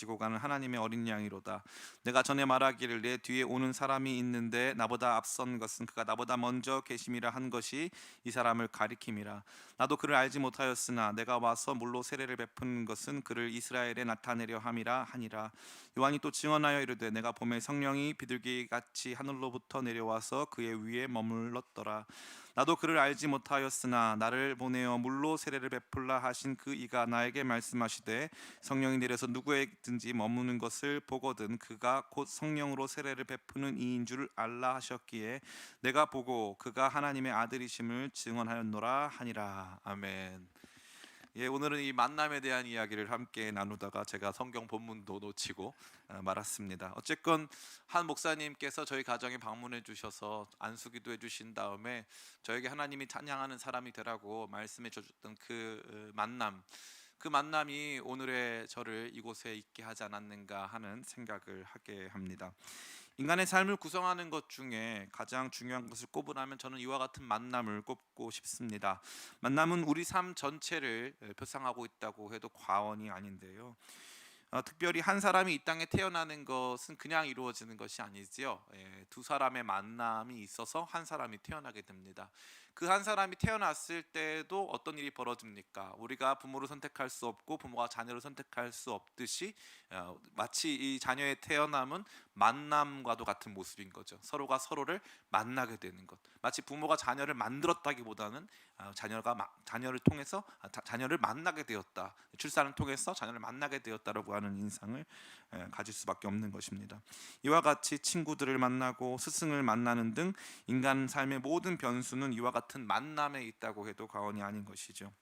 지고 가는 하나님의 어린 양이로다. 내가 전에 말하기를 내 뒤에 오는 사람이 있는데 나보다 앞선 것은 그가 나보다 먼저 계심이라 한 것이 이 사람을 가리킴이라. 나도 그를 알지 못하였으나 내가 와서 물로 세례를 베푸는 것은 그를 이스라엘에 나타내려 함이라 하니라. 요한이 또 증언하여 이르되 내가 봄에 성령이 비둘기 같이 하늘로부터 내려와서 그의 위에 머물렀더라. 나도 그를 알지 못하였으나 나를 보내어 물로 세례를 베풀라 하신 그 이가 나에게 말씀하시되 성령이 내려서 누구에든지 머무는 것을 보거든 그가 곧 성령으로 세례를 베푸는 이인 줄 알라 하셨기에 내가 보고 그가 하나님의 아들이심을 증언하였노라 하니라. 아멘. 예, 오늘은 이 만남에 대한 이야기를 함께 나누다가 제가 성경 본문도 놓치고 말았습니다. 어쨌건 한 목사님께서 저희 가정에 방문해 주셔서 안수기도 해주신 다음에 저에게 하나님이 찬양하는 사람이 되라고 말씀해 주셨던 그 만남, 그 만남이 오늘의 저를 이곳에 있게 하지 않았는가 하는 생각을 하게 합니다. 인간의 삶을 구성하는 것 중에 가장 중요한 것을 꼽으라면 저는 이와 같은 만남을 꼽고 싶습니다. 만남은 우리 삶 전체를 표상하고 있다고 해도 과언이 아닌데요. 특별히 한 사람이 이 땅에 태어나는 것은 그냥 이루어지는 것이 아니지요. 두 사람의 만남이 있어서 한 사람이 태어나게 됩니다. 그 한 사람이 태어났을 때도 어떤 일이 벌어집니까? 우리가 부모를 선택할 수 없고 부모가 자녀를 선택할 수 없듯이 마치 이 자녀의 태어남은 만남과도 같은 모습인 거죠. 서로가 서로를 만나게 되는 것. 마치 부모가 자녀를 만들었다기보다는 자녀를 통해서 자녀를 만나게 되었다. 출산을 통해서 자녀를 만나게 되었다라고 하는 인상을 가질 수밖에 없는 것입니다. 이와 같이 친구들을 만나고 스승을 만나는 등 인간 삶의 모든 변수는 이와 같은 만남에 있다고 해도 과언이 아닌 것이죠.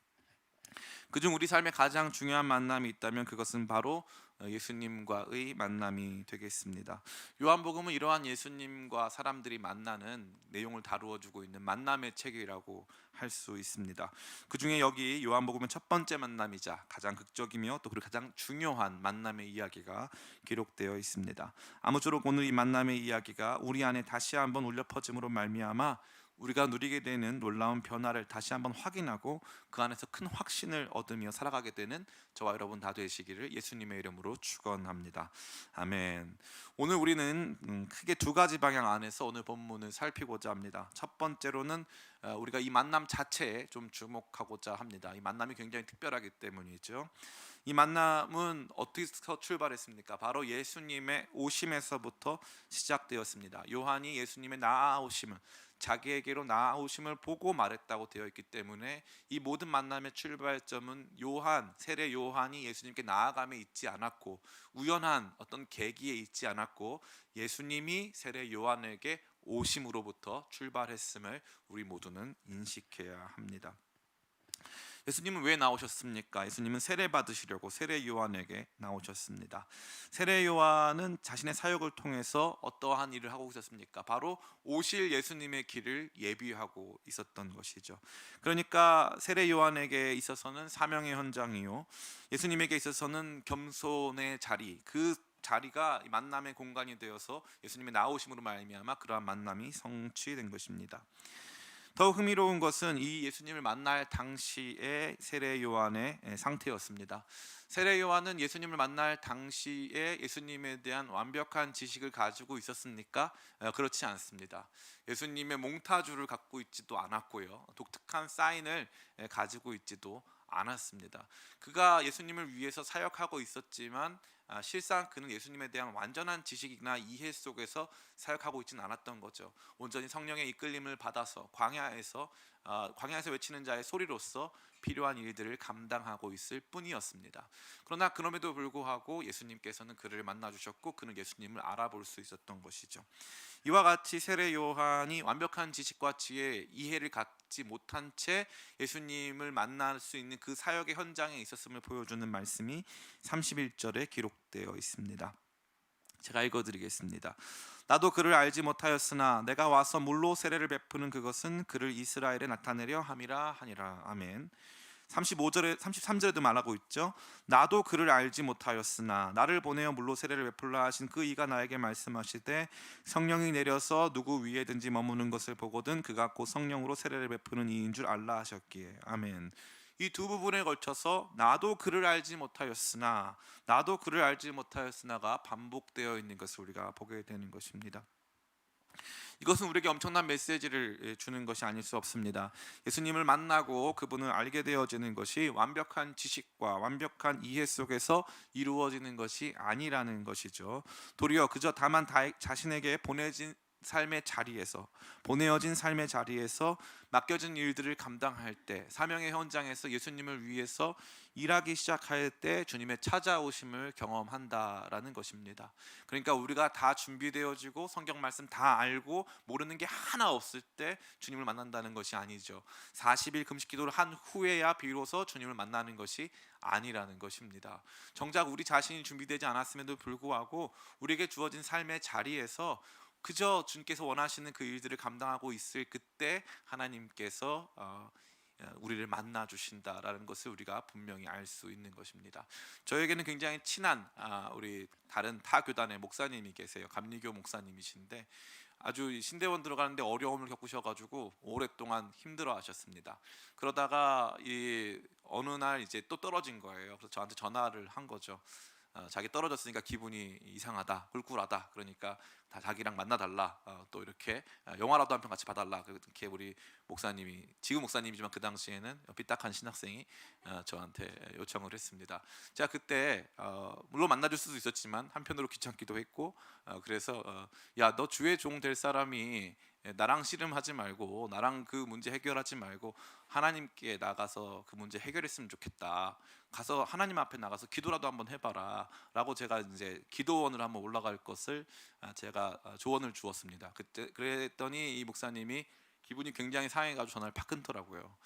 그중 우리 삶에 가장 중요한 만남이 있다면 그것은 바로 예수님과의 만남이 되겠습니다. 요한복음은 이러한 예수님과 사람들이 만나는 내용을 다루어 주고 있는 만남의 책이라고 할 수 있습니다. 그중에 여기 요한복음의 첫 번째 만남이자 가장 극적이며 또 그리고 가장 중요한 만남의 이야기가 기록되어 있습니다. 아무쪼록 오늘 이 만남의 이야기가 우리 안에 다시 한번 울려 퍼짐으로 말미암아 우리가 누리게 되는 놀라운 변화를 다시 한번 확인하고 그 안에서 큰 확신을 얻으며 살아가게 되는 저와 여러분 다 되시기를 예수님의 이름으로 축원합니다. 아멘. 오늘 우리는 크게 두 가지 방향 안에서 오늘 본문을 살피고자 합니다. 첫 번째로는 우리가 이 만남 자체에 좀 주목하고자 합니다. 이 만남이 굉장히 특별하기 때문이죠. 이 만남은 어디서 출발했습니까? 바로 예수님의 오심에서부터 시작되었습니다. 요한이 예수님의 나아오심을 자기에게로 나아오심을 보고 말했다고 되어 있기 때문에 이 모든 만남의 출발점은 세례 요한이 예수님께 나아감에 있지 않았고 우연한 어떤 계기에 있지 않았고 예수님이 세례 요한에게 오심으로부터 출발했음을 우리 모두는 인식해야 합니다. 예수님은 왜 나오셨습니까? 예수님은 세례 받으시려고 세례 요한에게 나오셨습니다. 세례 요한은 자신의 사역을 통해서 어떠한 일을 하고 있었습니까? 바로 오실 예수님의 길을 예비하고 있었던 것이죠. 그러니까 세례 요한에게 있어서는 사명의 현장이요, 예수님에게 있어서는 겸손의 자리, 그 자리가 만남의 공간이 되어서 예수님의 나오심으로 말미암아 그러한 만남이 성취된 것입니다. 더 흥미로운 것은 이 예수님을 만날 당시의 세례 요한의 상태였습니다. 세례 요한은 예수님을 만날 당시에 예수님에 대한 완벽한 지식을 가지고 있었습니까? 그렇지 않습니다. 예수님의 몽타주를 갖고 있지도 않았고요, 독특한 사인을 가지고 있지도 않았습니다. 그가 예수님을 위해서 사역하고 있었지만 실상 그는 예수님에 대한 완전한 지식이나 이해 속에서 사역하고 있지는 않았던 거죠. 온전히 성령의 이끌림을 받아서 광야에서 외치는 자의 소리로서 필요한 일들을 감당하고 있을 뿐이었습니다. 그러나 그럼에도 불구하고 예수님께서는 그를 만나 주셨고 그는 예수님을 알아볼 수 있었던 것이죠. 이와 같이 세례 요한이 완벽한 지식과 지혜, 이해를 갖지 못한 채 예수님을 만날 수 있는 그 사역의 현장에 있었음을 보여주는 말씀이 31절에 기록되어 있습니다. 제가 읽어드리겠습니다. 나도 그를 알지 못하였으나 내가 와서 물로 세례를 베푸는 그것은 그를 이스라엘에 나타내려 함이라 하니라. 아멘. 35절에 33절에도 말하고 있죠. 나도 그를 알지 못하였으나 나를 보내어 물로 세례를 베풀라 하신 그 이가 나에게 말씀하시되 성령이 내려서 누구 위에든지 머무는 것을 보거든 그가 곧 성령으로 세례를 베푸는 이인 줄 알라 하셨기에. 아멘. 이 두 부분에 걸쳐서 나도 그를 알지 못하였으나, 나도 그를 알지 못하였으나가 반복되어 있는 것을 우리가 보게 되는 것입니다. 이것은 우리에게 엄청난 메시지를 주는 것이 아닐 수 없습니다. 예수님을 만나고 그분을 알게 되어지는 것이 완벽한 지식과 완벽한 이해 속에서 이루어지는 것이 아니라는 것이죠. 도리어 그저 다만 자신에게 보내어진 삶의 자리에서 맡겨진 일들을 감당할 때, 사명의 현장에서 예수님을 위해서 일하기 시작할 때 주님의 찾아오심을 경험한다라는 것입니다. 그러니까 우리가 다 준비되어지고 성경 말씀 다 알고 모르는 게 하나 없을 때 주님을 만난다는 것이 아니죠. 40일 금식 기도를 한 후에야 비로소 주님을 만나는 것이 아니라는 것입니다. 정작 우리 자신이 준비되지 않았음에도 불구하고 우리에게 주어진 삶의 자리에서 그저 주님께서 원하시는 그 일들을 감당하고 있을 그때 하나님께서 우리를 만나 주신다라는 것을 우리가 분명히 알 수 있는 것입니다. 저에게는 굉장히 친한 우리 다른 타 교단의 목사님이 계세요. 감리교 목사님이신데 아주 신대원 들어가는데 어려움을 겪으셔가지고 오랫동안 힘들어하셨습니다. 그러다가 어느 날 이제 또 떨어진 거예요. 그래서 저한테 전화를 한 거죠. 자기 떨어졌으니까 기분이 이상하다, 꿀꿀하다. 그러니까 다 자기랑 만나달라. 또 이렇게 영화라도 한 편 같이 봐달라. 그렇게 우리 목사님이, 지금 목사님이지만 그 당시에는 삐딱한 신학생이 저한테 요청을 했습니다. 제가 그때 물론 만나줄 수도 있었지만 한편으로 귀찮기도 했고, 그래서 야, 너 주의 종 될 사람이 나랑 씨름하지 말고, 나랑 그 문제 해결하지 말고 하나님께 나가서 그 문제 해결했으면 좋겠다. 가서 하나님 앞에 나가서 기도라도 한번 해봐라 라고 제가 이제 기도원을 한번 올라갈 것을 제가 조언을 주었습니다. 그때 그랬더니 이 목사님이 기분이 굉장히 상해가지고 전화를 팍 끊더라고요.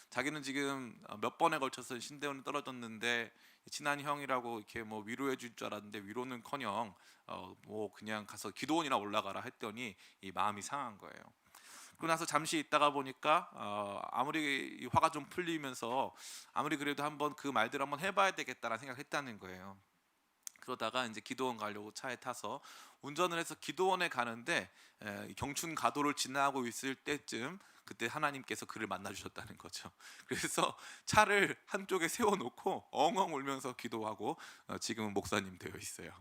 자기는 지금 몇 번에 걸쳐서 신대원이 떨어졌는데 친한 형이라고 이렇게 뭐 위로해 줄 줄 알았는데 위로는커녕 뭐 그냥 가서 기도원이나 올라가라 했더니 이 마음이 상한 거예요. 그러고 나서 잠시 있다가 보니까 아무리 이 화가 좀 풀리면서 아무리 그래도 한번 그 말대로 한번 해봐야 되겠다라는 생각을 했다는 거예요. 그러다가 이제 기도원 가려고 차에 타서 운전을 해서 기도원에 가는데 경춘 가도를 지나고 있을 때쯤 그때 하나님께서 그를 만나 주셨다는 거죠. 그래서 차를 한쪽에 세워놓고 엉엉 울면서 기도하고 지금은 목사님 되어 있어요.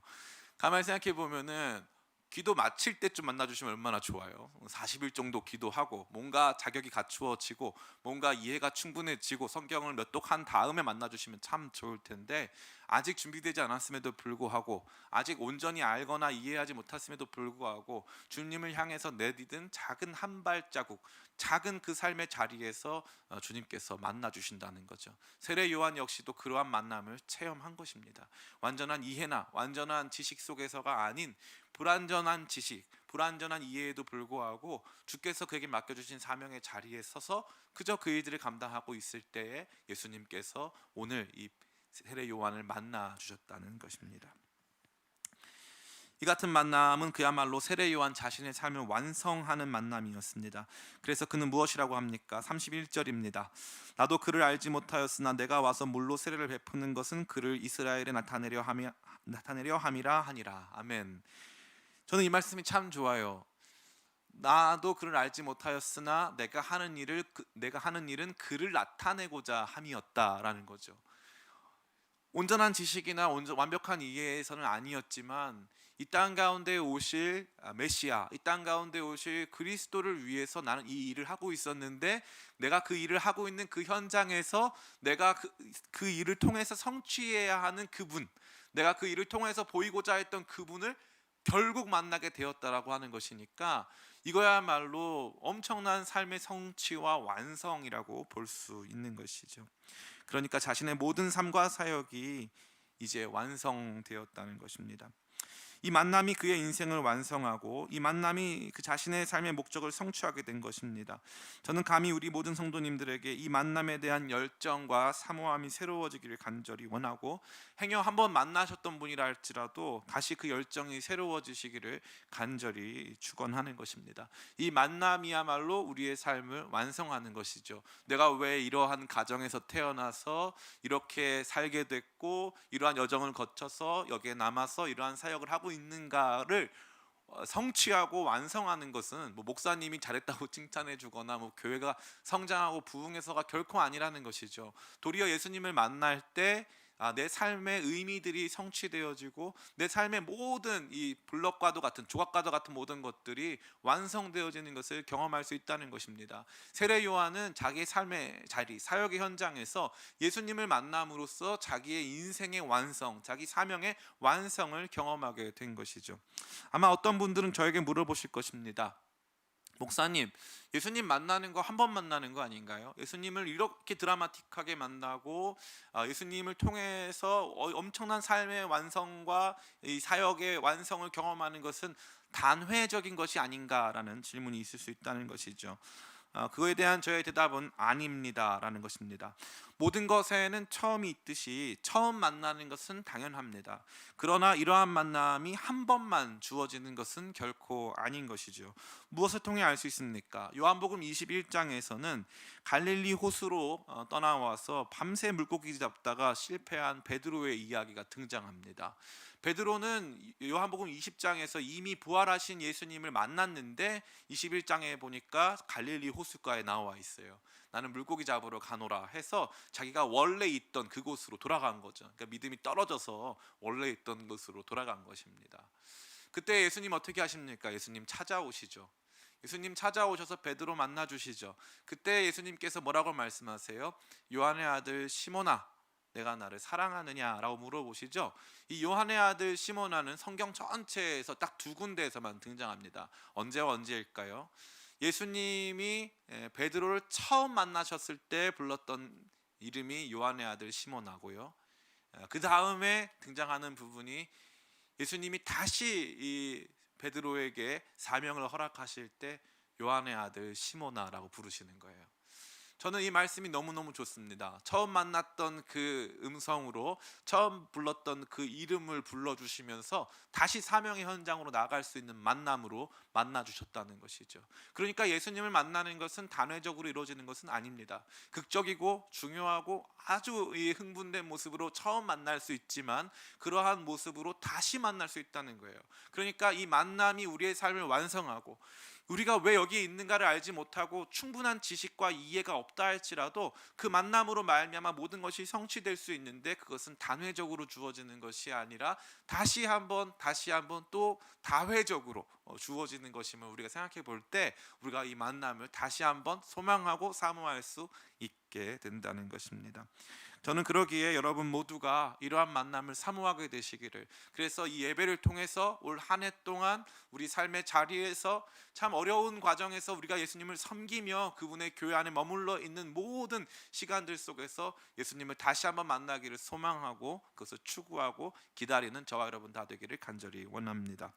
가만히 생각해 보면은 기도 마칠 때쯤 만나주시면 얼마나 좋아요. 40일 정도 기도하고 뭔가 자격이 갖추어지고 뭔가 이해가 충분해지고 성경을 몇 독 한 다음에 만나주시면 참 좋을 텐데, 아직 준비되지 않았음에도 불구하고, 아직 온전히 알거나 이해하지 못했음에도 불구하고 주님을 향해서 내디딘 작은 한 발자국, 작은 그 삶의 자리에서 주님께서 만나주신다는 거죠. 세례 요한 역시도 그러한 만남을 체험한 것입니다. 완전한 이해나 완전한 지식 속에서가 아닌 불완전한 지식, 불완전한 이해에도 불구하고 주께서 그에게 맡겨주신 사명의 자리에 서서 그저 그 일들을 감당하고 있을 때에 예수님께서 오늘 이 세례 요한을 만나 주셨다는 것입니다. 이 같은 만남은 그야말로 세례 요한 자신의 삶을 완성하는 만남이었습니다. 그래서 그는 무엇이라고 합니까? 31절입니다. 나도 그를 알지 못하였으나 내가 와서 물로 세례를 베푸는 것은 그를 이스라엘에 나타내려 함이라 하니라. 아멘. 저는 이 말씀이 참 좋아요. 나도 그를 알지 못하였으나 내가 하는 일은 그를 나타내고자 함이었다라는 거죠. 온전한 지식이나 완벽한 이해에서는 아니었지만 이 땅 가운데 오실 메시아, 이 땅 가운데 오실 그리스도를 위해서 나는 이 일을 하고 있었는데, 내가 그 일을 하고 있는 그 현장에서 내가 그 일을 통해서 성취해야 하는 그분, 내가 그 일을 통해서 보이고자 했던 그분을 결국 만나게 되었다라고 하는 것이니까 이거야말로 엄청난 삶의 성취와 완성이라고 볼 수 있는 것이죠. 그러니까 자신의 모든 삶과 사역이 이제 완성되었다는 것입니다. 이 만남이 그의 인생을 완성하고 이 만남이 그 자신의 삶의 목적을 성취하게 된 것입니다. 저는 감히 우리 모든 성도님들에게 이 만남에 대한 열정과 사모함이 새로워지기를 간절히 원하고, 행여 한번 만나셨던 분이라 할지라도 다시 그 열정이 새로워지시기를 간절히 축원하는 것입니다. 이 만남이야말로 우리의 삶을 완성하는 것이죠. 내가 왜 이러한 가정에서 태어나서 이렇게 살게 됐고 이러한 여정을 거쳐서 여기에 남아서 이러한 사역을 하고 있는가를 성취하고 완성하는 것은 뭐 목사님이 잘했다고 칭찬해 주거나 뭐 교회가 성장하고 부흥해서가 결코 아니라는 것이죠. 도리어 예수님을 만날 때 내 삶의 의미들이 성취되어지고 내 삶의 모든 이 블럭과도 같은 조각과도 같은 모든 것들이 완성되어지는 것을 경험할 수 있다는 것입니다. 세례 요한은 자기의 삶의 자리, 사역의 현장에서 예수님을 만남으로써 자기의 인생의 완성, 자기 사명의 완성을 경험하게 된 것이죠. 아마 어떤 분들은 저에게 물어보실 것입니다. 목사님, 예수님 만나는 거 한 번 만나는 거 아닌가요? 예수님을 이렇게 드라마틱하게 만나고 예수님을 통해서 엄청난 삶의 완성과 이 사역의 완성을 경험하는 것은 단회적인 것이 아닌가라는 질문이 있을 수 있다는 것이죠. 그거에 대한 저의 대답은 아닙니다라는 것입니다. 모든 것에는 처음이 있듯이 처음 만나는 것은 당연합니다. 그러나 이러한 만남이 한 번만 주어지는 것은 결코 아닌 것이죠. 무엇을 통해 알 수 있습니까? 요한복음 21장에서는 갈릴리 호수로 떠나와서 밤새 물고기 잡다가 실패한 베드로의 이야기가 등장합니다. 베드로는 요한복음 20장에서 이미 부활하신 예수님을 만났는데 21장에 보니까 갈릴리 호숫가에 나와 있어요. 나는 물고기 잡으러 가노라 해서 자기가 원래 있던 그곳으로 돌아간 거죠. 그러니까 믿음이 떨어져서 원래 있던 곳으로 돌아간 것입니다. 그때 예수님 어떻게 하십니까? 예수님 찾아오시죠. 예수님 찾아오셔서 베드로 만나 주시죠. 그때 예수님께서 뭐라고 말씀하세요? 요한의 아들 시몬아, 내가 나를 사랑하느냐라고 물어보시죠. 이 요한의 아들 시몬아는 성경 전체에서 딱 두 군데에서만 등장합니다. 언제와 언제일까요? 예수님이 베드로를 처음 만나셨을 때 불렀던 이름이 요한의 아들 시몬아고요. 그 다음에 등장하는 부분이 예수님이 다시 이 베드로에게 사명을 허락하실 때 요한의 아들 시몬아라고 부르시는 거예요. 저는 이 말씀이 너무너무 좋습니다. 처음 만났던 그 음성으로 처음 불렀던 그 이름을 불러주시면서 다시 사명의 현장으로 나갈 수 있는 만남으로 만나주셨다는 것이죠. 그러니까 예수님을 만나는 것은 단회적으로 이루어지는 것은 아닙니다. 극적이고 중요하고 아주 흥분된 모습으로 처음 만날 수 있지만 그러한 모습으로 다시 만날 수 있다는 거예요. 그러니까 이 만남이 우리의 삶을 완성하고 우리가 왜 여기에 있는가를 알지 못하고 충분한 지식과 이해가 없다 할지라도 그 만남으로 말미암아 모든 것이 성취될 수 있는데 그것은 단회적으로 주어지는 것이 아니라 다시 한번 또 다회적으로 주어지는 것임을 우리가 생각해 볼 때 우리가 이 만남을 다시 한번 소망하고 사모할 수 있게 된다는 것입니다. 저는 그러기에 여러분 모두가 이러한 만남을 사모하게 되시기를, 그래서 이 예배를 통해서 올 한 해 동안 우리 삶의 자리에서 참 어려운 과정에서 우리가 예수님을 섬기며 그분의 교회 안에 머물러 있는 모든 시간들 속에서 예수님을 다시 한번 만나기를 소망하고 그것을 추구하고 기다리는 저와 여러분 다 되기를 간절히 원합니다.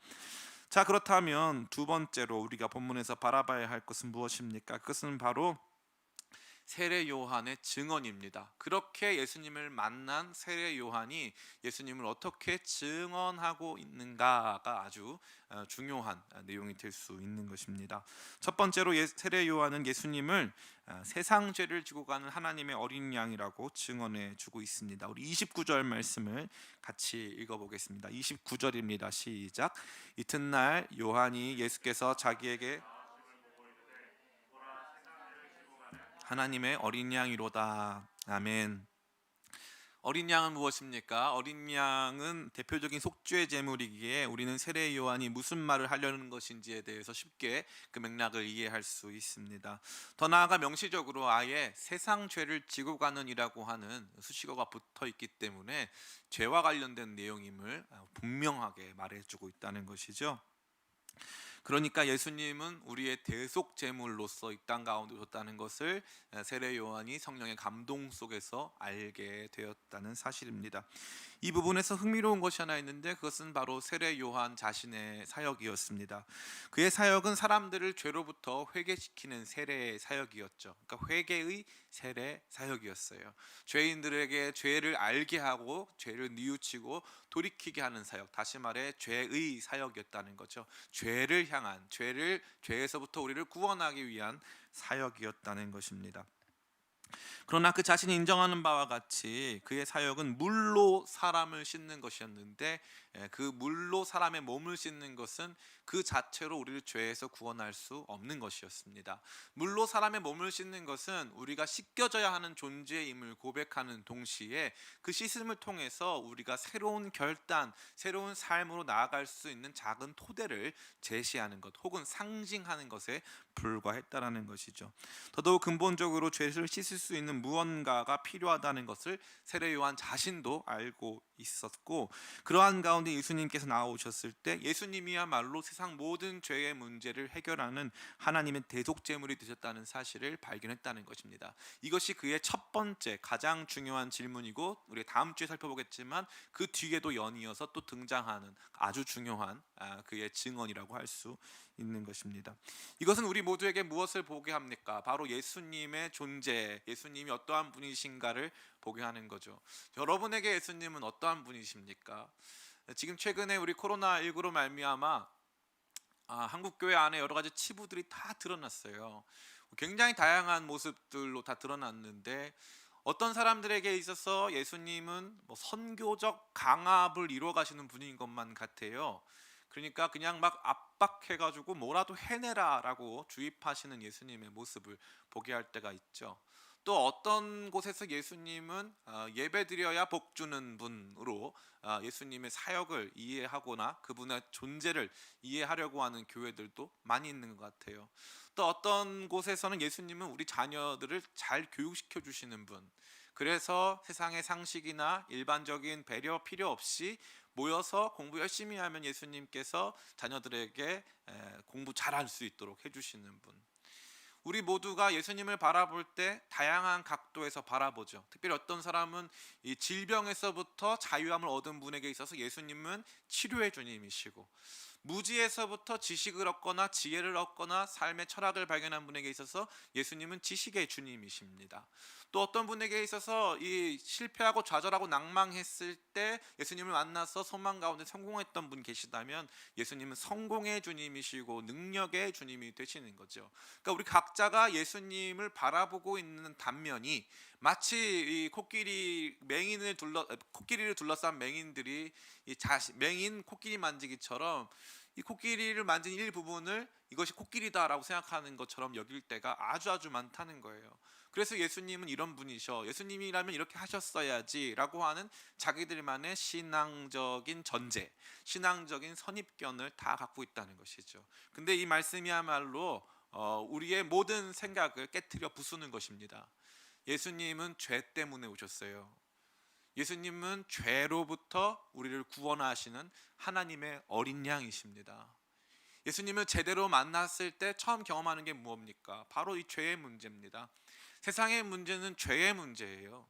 자, 그렇다면 두 번째로 우리가 본문에서 바라봐야 할 것은 무엇입니까? 그것은 바로 세례 요한의 증언입니다. 그렇게 예수님을 만난 세례 요한이 예수님을 어떻게 증언하고 있는가가 아주 중요한 내용이 될 수 있는 것입니다. 첫 번째로 세례 요한은 예수님을 세상 죄를 지고 가는 하나님의 어린 양이라고 증언해 주고 있습니다. 우리 29절 말씀을 같이 읽어보겠습니다. 29절입니다. 시작. 이튿날 요한이 예수께서 자기에게 하나님의 어린 양이로다. 아멘. 어린 양은 무엇입니까? 어린 양은 대표적인 속죄 제물이기에 우리는 세례 요한이 무슨 말을 하려는 것인지에 대해서 쉽게 그 맥락을 이해할 수 있습니다. 더 나아가 명시적으로 아예 세상 죄를 지고 가는 이라고 하는 수식어가 붙어 있기 때문에 죄와 관련된 내용임을 분명하게 말해주고 있다는 것이죠. 그러니까 예수님은 우리의 대속 제물로서 이 땅 가운데 오셨다는 것을 세례 요한이 성령의 감동 속에서 알게 되었다는 사실입니다. 이 부분에서 흥미로운 것이 하나 있는데 그것은 바로 세례 요한 자신의 사역이었습니다. 그의 사역은 사람들을 죄로부터 회개시키는 세례 사역이었죠. 그러니까 회개의 세례 사역이었어요. 죄인들에게 죄를 알게 하고 죄를 뉘우치고 돌이키게 하는 사역, 다시 말해 죄의 사역이었다는 거죠. 죄를 향한, 죄에서부터 우리를 구원하기 위한 사역이었다는 것입니다. 그러나 그 자신이 인정하는 바와 같이 그의 사역은 물로 사람을 씻는 것이었는데 그 물로 사람의 몸을 씻는 것은 그 자체로 우리를 죄에서 구원할 수 없는 것이었습니다. 물로 사람의 몸을 씻는 것은 우리가 씻겨져야 하는 존재임을 고백하는 동시에 그 씻음을 통해서 우리가 새로운 결단, 새로운 삶으로 나아갈 수 있는 작은 토대를 제시하는 것 혹은 상징하는 것에 불과했다라는 것이죠. 더더욱 근본적으로 죄를 씻을 수 있는 무언가가 필요하다는 것을 세례 요한 자신도 알고 있었고, 그러한 가운데 예수님께서 나오셨을 때 예수님이야말로 세상 모든 죄의 문제를 해결하는 하나님의 대속 제물이 되셨다는 사실을 발견했다는 것입니다. 이것이 그의 첫 번째 가장 중요한 질문이고, 우리 다음 주에 살펴보겠지만 그 뒤에도 연이어서 또 등장하는 아주 중요한 그의 증언이라고 할 수 있는 것입니다. 이것은 우리 모두에게 무엇을 보게 합니까? 바로 예수님의 존재, 예수님이 어떠한 분이신가를 보게 하는 거죠. 여러분에게 예수님은 어떠한 분이십니까? 지금 최근에 우리 코로나19로 말미암아 한국 교회 안에 여러 가지 치부들이 다 드러났어요. 굉장히 다양한 모습들로 다 드러났는데, 어떤 사람들에게 있어서 예수님은 선교적 강압을 이루어 가시는 분인 것만 같아요. 그러니까 그냥 막 압박해가지고 뭐라도 해내라라고 주입하시는 예수님의 모습을 보게 할 때가 있죠. 또 어떤 곳에서 예수님은 예배드려야 복 주는 분으로 예수님의 사역을 이해하거나 그분의 존재를 이해하려고 하는 교회들도 많이 있는 것 같아요. 또 어떤 곳에서는 예수님은 우리 자녀들을 잘 교육시켜 주시는 분, 그래서 세상의 상식이나 일반적인 배려 필요 없이 모여서 공부 열심히 하면 예수님께서 자녀들에게 공부 잘할 수 있도록 해주시는 분. 우리 모두가 예수님을 바라볼 때 다양한 각도에서 바라보죠. 특별히 어떤 사람은 이 질병에서부터 자유함을 얻은 분에게 있어서 예수님은 치료의 주님이시고, 무지에서부터 지식을 얻거나 지혜를 얻거나 삶의 철학을 발견한 분에게 있어서 예수님은 지식의 주님이십니다. 또 어떤 분에게 있어서 이 실패하고 좌절하고 낭망했을 때 예수님을 만나서 소망 가운데 성공했던 분 계시다면 예수님은 성공의 주님이시고 능력의 주님이 되시는 거죠. 그러니까 우리 각자가 예수님을 바라보고 있는 단면이 마치 이 코끼리를 둘러싼 맹인들이 맹인 코끼리 만지기처럼 이 코끼리를 만진 일부분을 이것이 코끼리다라고 생각하는 것처럼 여길 때가 아주 많다는 거예요. 그래서 예수님은 이런 분이셔, 예수님이라면 이렇게 하셨어야지 라고 하는 자기들만의 신앙적인 전제, 신앙적인 선입견을 다 갖고 있다는 것이죠. 근데 이 말씀이야말로 우리의 모든 생각을 깨트려 부수는 것입니다. 예수님은 죄 때문에 오셨어요. 예수님은 죄로부터 우리를 구원하시는 하나님의 어린 양이십니다. 예수님을 제대로 만났을 때 처음 경험하는 게 무엇입니까? 바로 이 죄의 문제입니다. 세상의 문제는 죄의 문제예요.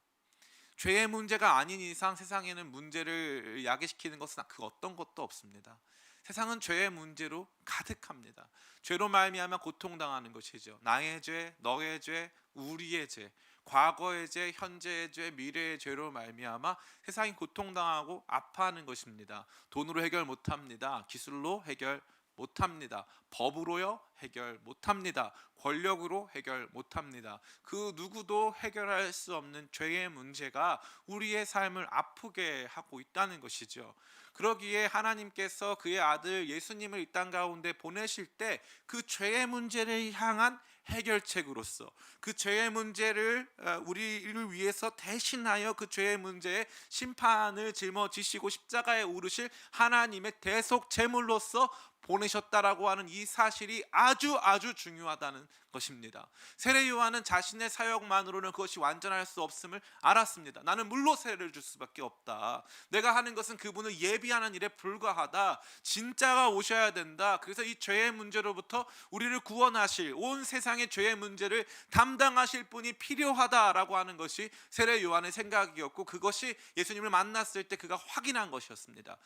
죄의 문제가 아닌 이상 세상에는 문제를 야기시키는 것은 그 어떤 것도 없습니다. 세상은 죄의 문제로 가득합니다. 죄로 말미암아 고통당하는 것이죠. 나의 죄, 너의 죄, 우리의 죄, 과거의 죄, 현재의 죄, 미래의 죄로 말미암아 세상이 고통당하고 아파하는 것입니다. 돈으로 해결 못합니다. 기술로 해결 못합니다. 법으로요 해결 못합니다. 권력으로 해결 못합니다. 그 누구도 해결할 수 없는 죄의 문제가 우리의 삶을 아프게 하고 있다는 것이죠. 그러기에 하나님께서 그의 아들 예수님을 이 땅 가운데 보내실 때 그 죄의 문제를 향한 해결책으로서 그 죄의 문제를 우리를 위해서 대신하여 그 죄의 문제의 심판을 짊어지시고 십자가에 오르실 하나님의 대속 제물로서 보내셨다라고 하는 이 사실이 아주 중요하다는 것입니다. 세례 요한은 자신의 사역만으로는 그것이 완전할 수 없음을 알았습니다. 나는 물로 세례를 줄 수밖에 없다. 내가 하는 것은 그분을 예비하는 일에 불과하다. 진짜가 오셔야 된다. 그래서 이 죄의 문제로부터 우리를 구원하실, 온 세상의 죄의 문제를 담당하실 분이 필요하다라고 하는 것이 세례 요한의 생각이었고, 그것이 예수님을 만났을 때 그가 확인한 것이었습니다.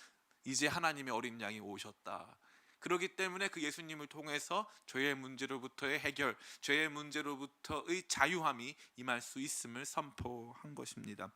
이제 하나님의 어린 양이 오셨다. 그렇기 때문에 그 예수님을 통해서 죄의 문제로부터의 해결, 죄의 문제로부터의 자유함이 임할 수 있음을 선포한 것입니다.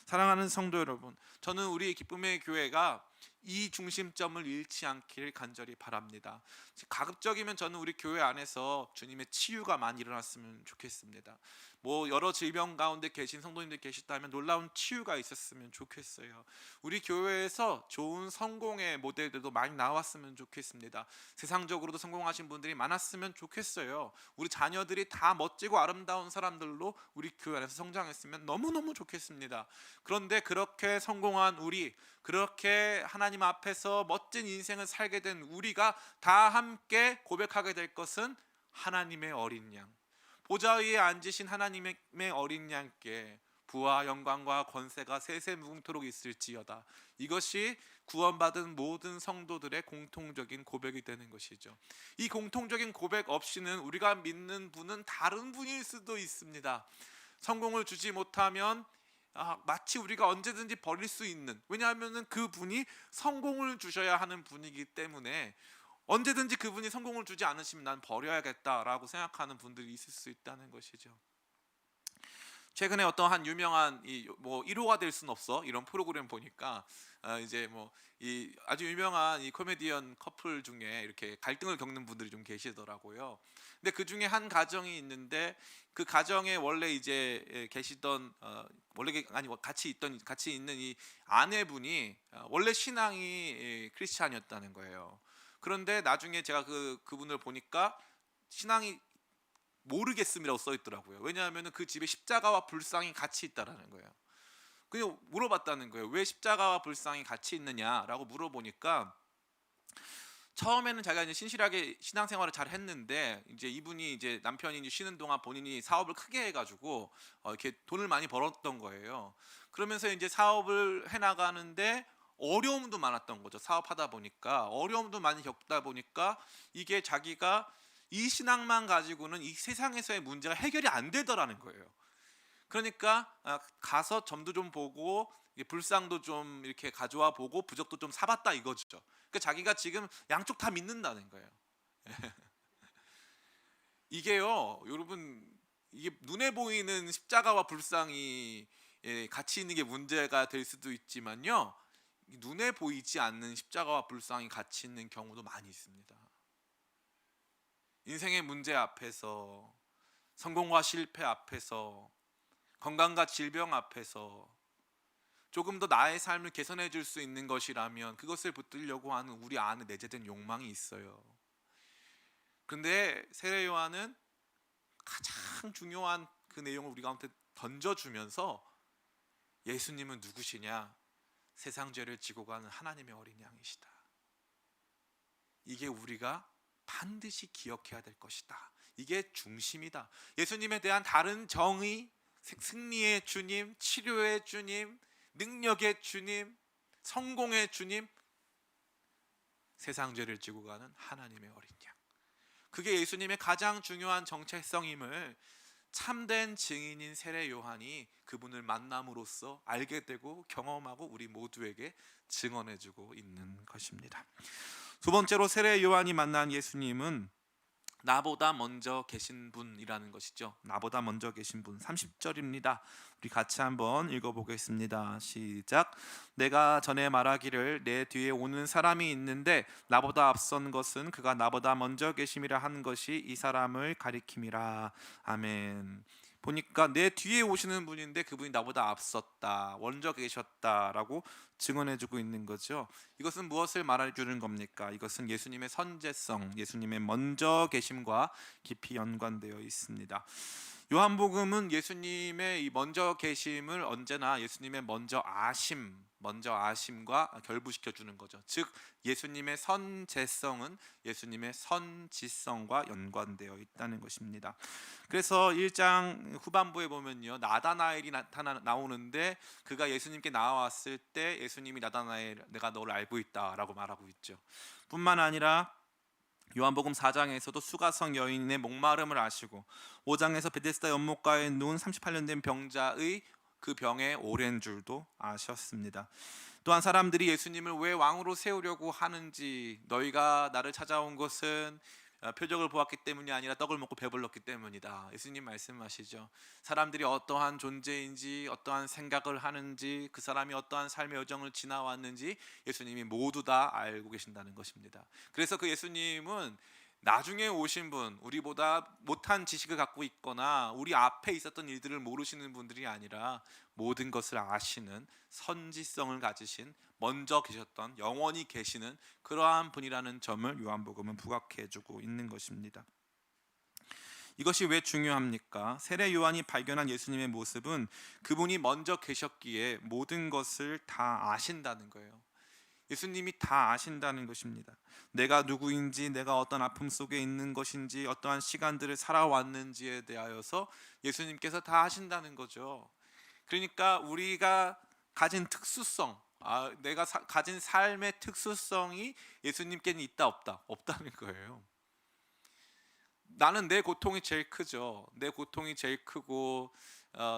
사랑하는 성도 여러분, 저는 우리 기쁨의 교회가 이 중심점을 잃지 않기를 간절히 바랍니다. 가급적이면 저는 우리 교회 안에서 주님의 치유가 많이 일어났으면 좋겠습니다. 뭐 여러 질병 가운데 계신 성도님들 계시다면 놀라운 치유가 있었으면 좋겠어요. 우리 교회에서 좋은 성공의 모델들도 많이 나왔으면 좋겠습니다. 세상적으로도 성공하신 분들이 많았으면 좋겠어요. 우리 자녀들이 다 멋지고 아름다운 사람들로 우리 교회 안에서 성장했으면 너무너무 좋겠습니다. 그런데 그렇게 성공한 우리, 그렇게 하나님 앞에서 멋진 인생을 살게 된 우리가 다 함께 고백하게 될 것은 하나님의 어린 양, 보좌 위에 앉으신 하나님의 어린 양께 부와 영광과 권세가 세세무궁토록 있을지어다. 이것이 구원받은 모든 성도들의 공통적인 고백이 되는 것이죠. 이 공통적인 고백 없이는 우리가 믿는 분은 다른 분일 수도 있습니다. 성공을 주지 못하면 마치 우리가 언제든지 버릴 수 있는, 왜냐하면 그 분이 성공을 주셔야 하는 분이기 때문에 언제든지 그분이 성공을 주지 않으시면 난 버려야겠다라고 생각하는 분들이 있을 수 있다는 것이죠. 최근에 어떤 한 유명한 뭐 1호가 될 순 없어 이런 프로그램 보니까 이제 뭐 이 아주 유명한 이 코미디언 커플 중에 이렇게 갈등을 겪는 분들이 좀 계시더라고요. 근데 그 중에 한 가정이 있는데 그 가정에 원래 이제 계시던 원래 아니 같이 있는 이 아내분이 원래 신앙이 크리스찬이었다는 거예요. 그런데 나중에 제가 그분을 보니까 신앙이 모르겠음이라고 써 있더라고요. 왜냐하면 그 집에 십자가와 불상이 같이 있다라는 거예요. 그냥 물어봤다는 거예요. 왜 십자가와 불상이 같이 있느냐라고 물어보니까 처음에는 자기가 이제 신실하게 신앙생활을 잘 했는데 이제 이분이 이제 남편이 이제 쉬는 동안 본인이 사업을 크게 해가지고 이렇게 돈을 많이 벌었던 거예요. 그러면서 이제 사업을 해나가는데 어려움도 많았던 거죠. 사업하다 보니까 어려움도 많이 겪다 보니까 이게 자기가 이 신앙만 가지고는 이 세상에서의 문제가 해결이 안 되더라는 거예요. 그러니까 가서 점도 좀 보고 불상도 좀 이렇게 가져와 보고 부적도 좀 사봤다 이거죠. 그러니까 자기가 지금 양쪽 다 믿는다는 거예요. 이게요, 여러분, 이게 눈에 보이는 십자가와 불상이 같이 있는 게 문제가 될 수도 있지만요, 눈에 보이지 않는 십자가와 불상이 같이 있는 경우도 많이 있습니다. 인생의 문제 앞에서, 성공과 실패 앞에서, 건강과 질병 앞에서 조금 더 나의 삶을 개선해 줄 수 있는 것이라면 그것을 붙들려고 하는 우리 안에 내재된 욕망이 있어요. 그런데 세례 요한은 가장 중요한 그 내용을 우리 가운데 던져주면서 예수님은 누구시냐? 세상 죄를 지고 가는 하나님의 어린 양이시다. 이게 우리가 반드시 기억해야 될 것이다. 이게 중심이다. 예수님에 대한 다른 정의, 승리의 주님, 치료의 주님, 능력의 주님, 성공의 주님, 세상 죄를 지고 가는 하나님의 어린 양, 그게 예수님의 가장 중요한 정체성임을 참된 증인인 세례 요한이 그분을 만남으로써 알게 되고 경험하고 우리 모두에게 증언해주고 있는 것입니다. 두 번째로 세례 요한이 만난 예수님은 나보다 먼저 계신 분이라는 것이죠. 나보다 먼저 계신 분. 30절입니다. 우리 같이 한번 읽어보겠습니다. 시작. 내가 전에 말하기를 내 뒤에 오는 사람이 있는데 나보다 앞선 것은 그가 나보다 먼저 계심이라 한 것이 이 사람을 가리킴이라. 아멘. 보니까 내 뒤에 오시는 분인데 그분이 나보다 앞섰다, 먼저 계셨다라고 증언해주고 있는 거죠. 이것은 무엇을 말해주는 겁니까? 이것은 예수님의 선제성, 예수님의 먼저 계심과 깊이 연관되어 있습니다. 요한복음은 예수님의 이 먼저 계심을 언제나 예수님의 먼저 아심과 결부시켜 주는 거죠. 즉 예수님의 선제성은 예수님의 선지성과 연관되어 있다는 것입니다. 그래서 1장 후반부에 보면요, 나다나엘이 나오는데 그가 예수님께 나왔을 때 예수님이 나다나엘, 내가 너를 알고 있다라고 말하고 있죠. 뿐만 아니라 요한복음 4장에서도 수가성 여인의 목마름을 아시고 5장에서 베데스다 연못가에 누운 38년 된 병자의 그 병에 오랜 줄도 아셨습니다. 또한 사람들이 예수님을 왜 왕으로 세우려고 하는지, 너희가 나를 찾아온 것은 표적을 보았기 때문이 아니라 떡을 먹고 배불렀기 때문이다. 예수님 말씀하시죠. 사람들이 어떠한 존재인지, 어떠한 생각을 하는지, 그 사람이 어떠한 삶의 여정을 지나왔는지 예수님이 모두 다 알고 계신다는 것입니다. 그래서 그 예수님은 나중에 오신 분, 우리보다 못한 지식을 갖고 있거나 우리 앞에 있었던 일들을 모르시는 분들이 아니라 모든 것을 아시는, 선지성을 가지신, 먼저 계셨던, 영원히 계시는 그러한 분이라는 점을 요한복음은 부각해주고 있는 것입니다. 이것이 왜 중요합니까? 세례 요한이 발견한 예수님의 모습은 그분이 먼저 계셨기에 모든 것을 다 아신다는 거예요. 예수님이 다 아신다는 것입니다. 내가 누구인지, 내가 어떤 아픔 속에 있는 것인지, 어떠한 시간들을 살아왔는지에 대하여서 예수님께서 다 아신다는 거죠. 그러니까 우리가 가진 특수성, 내가 가진 삶의 특수성이 예수님께는 있다 없다? 없다는 거예요. 나는 내 고통이 제일 크죠. 내 고통이 제일 크고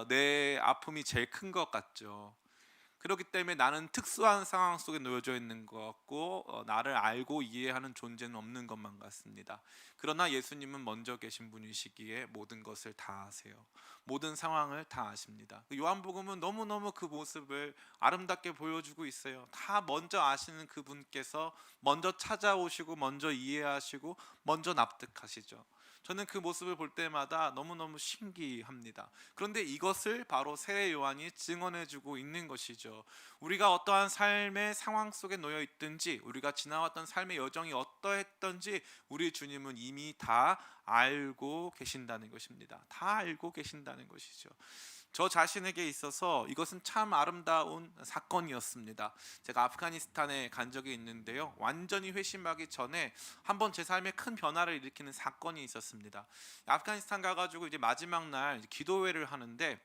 내 아픔이 제일 큰 것 같죠. 그렇기 때문에 나는 특수한 상황 속에 놓여져 있는 것 같고 나를 알고 이해하는 존재는 없는 것만 같습니다. 그러나 예수님은 먼저 계신 분이시기에 모든 것을 다 아세요. 모든 상황을 다 아십니다. 요한복음은 너무너무 그 모습을 아름답게 보여주고 있어요. 다 먼저 아시는 그분께서 먼저 찾아오시고 먼저 이해하시고 먼저 납득하시죠. 저는 그 모습을 볼 때마다 너무너무 신기합니다. 그런데 이것을 바로 세례 요한이 증언해주고 있는 것이죠. 우리가 어떠한 삶의 상황 속에 놓여 있든지, 우리가 지나왔던 삶의 여정이 어떠했던지 우리 주님은 이미 다 알고 계신다는 것입니다. 다 알고 계신다는 것이죠. 저 자신에게 있어서 이것은 참 아름다운 사건이었습니다. 제가 아프가니스탄에 간 적이 있는데요, 완전히 회심하기 전에 한번 제 삶에 큰 변화를 일으키는 사건이 있었습니다. 아프가니스탄 가가지고 이제 마지막 날 기도회를 하는데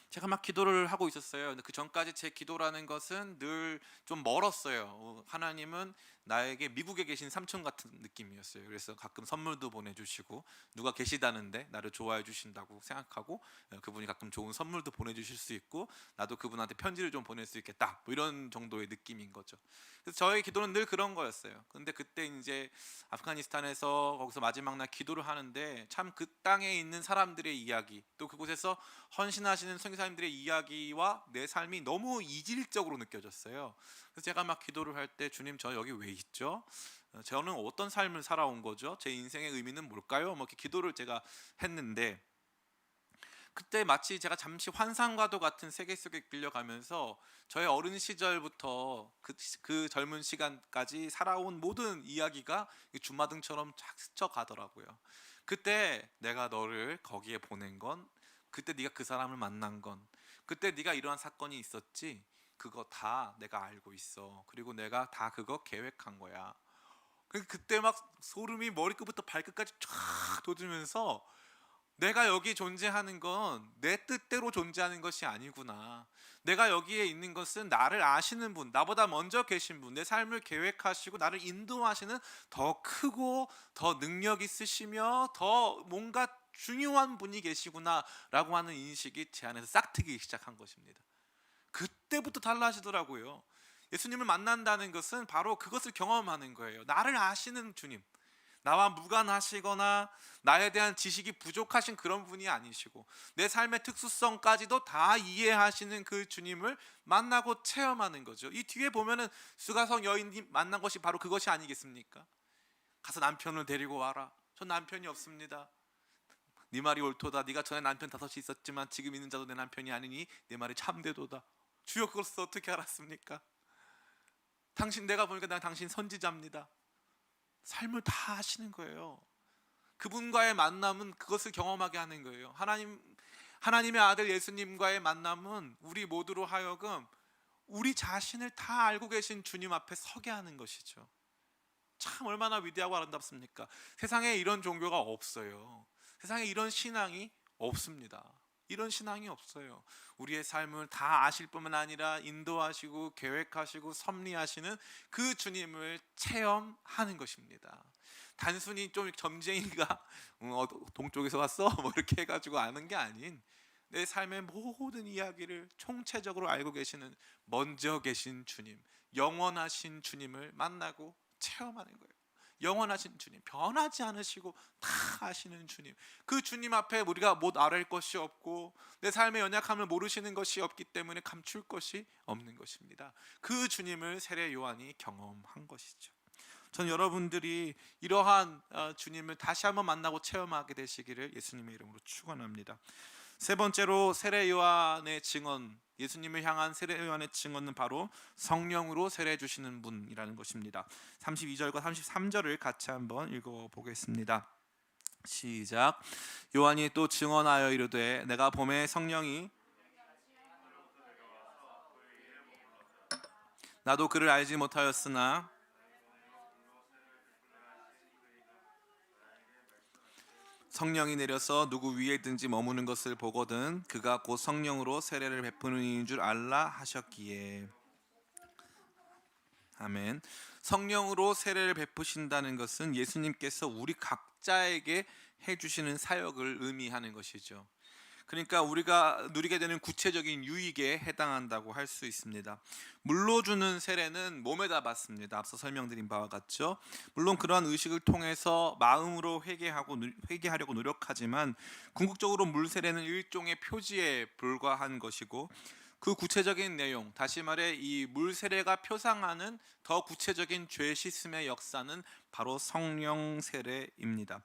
제가 막 기도를 하고 있었어요. 근데 그 전까지 제 기도라는 것은 늘 좀 멀었어요. 하나님은 나에게 미국에 계신 삼촌 같은 느낌이었어요. 그래서 가끔 선물도 보내주시고 누가 계시다는데 나를 좋아해 주신다고 생각하고 그분이 가끔 좋은 선물도 보내주실 수 있고 나도 그분한테 편지를 좀 보낼 수 있겠다, 뭐 이런 정도의 느낌인 거죠. 그래서 저의 기도는 늘 그런 거였어요. 근데 그때 이제 아프가니스탄에서 거기서 마지막 날 기도를 하는데 참 그 땅에 있는 사람들의 이야기, 또 그곳에서 헌신하시는 선교사님들의 이야기와 내 삶이 너무 이질적으로 느껴졌어요. 그래서 제가 막 기도를 할 때, 주님 저 여기 왜 있죠? 저는 어떤 삶을 살아온 거죠? 제 인생의 의미는 뭘까요? 뭐 이렇게 기도를 제가 했는데 그때 마치 제가 잠시 환상과도 같은 세계 속에 끌려가면서 저의 어린 시절부터 그 젊은 시간까지 살아온 모든 이야기가 주마등처럼 쫙 스쳐가더라고요. 그때 내가 너를 거기에 보낸 건, 그때 네가 그 사람을 만난 건, 그때 네가 이러한 사건이 있었지, 그거 다 내가 알고 있어. 그리고 내가 다 그거 계획한 거야. 그때 막 소름이 머리끝부터 발끝까지 쫙 돋으면서 내가 여기 존재하는 건 내 뜻대로 존재하는 것이 아니구나. 내가 여기에 있는 것은 나를 아시는 분, 나보다 먼저 계신 분, 내 삶을 계획하시고 나를 인도하시는 더 크고 더 능력 있으시며 더 뭔가 중요한 분이 계시구나라고 하는 인식이 제 안에서 싹트기 시작한 것입니다. 그때부터 달라지더라고요. 예수님을 만난다는 것은 바로 그것을 경험하는 거예요. 나를 아시는 주님, 나와 무관하시거나 나에 대한 지식이 부족하신 그런 분이 아니시고 내 삶의 특수성까지도 다 이해하시는 그 주님을 만나고 체험하는 거죠. 이 뒤에 보면은 수가성 여인이 만난 것이 바로 그것이 아니겠습니까? 가서 남편을 데리고 와라. 저 남편이 없습니다. 네 말이 옳도다. 네가 전에 남편 5이 있었지만 지금 있는 자도 내 남편이 아니니 내 말이 참되도다. 주여, 그것을 어떻게 알았습니까? 당신, 내가 보니까 난 당신 선지자입니다. 삶을 다 하시는 거예요. 그분과의 만남은 그것을 경험하게 하는 거예요. 하나님의 아들 예수님과의 만남은 우리 모두로 하여금 우리 자신을 다 알고 계신 주님 앞에 서게 하는 것이죠. 참 얼마나 위대하고 아름답습니까? 세상에 이런 종교가 없어요. 세상에 이런 신앙이 없습니다. 이런 신앙이 없어요. 우리의 삶을 다 아실 뿐만 아니라 인도하시고 계획하시고 섭리하시는 그 주님을 체험하는 것입니다. 단순히 좀 점쟁이가 동쪽에서 왔어? 뭐 이렇게 해가지고 아는 게 아닌 내 삶의 모든 이야기를 총체적으로 알고 계시는 먼저 계신 주님, 영원하신 주님을 만나고 체험하는 거예요. 영원하신 주님, 변하지 않으시고 다 아시는 주님, 그 주님 앞에 우리가 못 아랠 것이 없고 내 삶의 연약함을 모르시는 것이 없기 때문에 감출 것이 없는 것입니다. 그 주님을 세례 요한이 경험한 것이죠. 전 여러분들이 이러한 주님을 다시 한번 만나고 체험하게 되시기를 예수님의 이름으로 축원합니다. 세 번째로 세례 요한의 증언, 예수님을 향한 세례 요한의 증언은 바로 성령으로 세례 주시는 분이라는 것입니다. 32절과 33절을 같이 한번 읽어 보겠습니다. 시작. 요한이 또 증언하여 이르되 내가 봄에 성령이 나도 그를 알지 못하였으나 성령이 내려서 누구 위에든지 머무는 것을 보거든 그가 곧 성령으로 세례를 베푸는 이인 줄 알라 하셨기에. 아멘. 성령으로 세례를 베푸신다는 것은 예수님께서 우리 각자에게 해주시는 사역을 의미하는 것이죠. 그러니까 우리가 누리게 되는 구체적인 유익에 해당한다고 할 수 있습니다. 물로 주는 세례는 몸에다 받습니다. 앞서 설명드린 바와 같죠. 물론 그러한 의식을 통해서 마음으로 회개하려고 노력하지만 궁극적으로 물 세례는 일종의 표지에 불과한 것이고, 그 구체적인 내용, 다시 말해 이 물 세례가 표상하는 더 구체적인 죄 씻음의 역사는 바로 성령 세례입니다.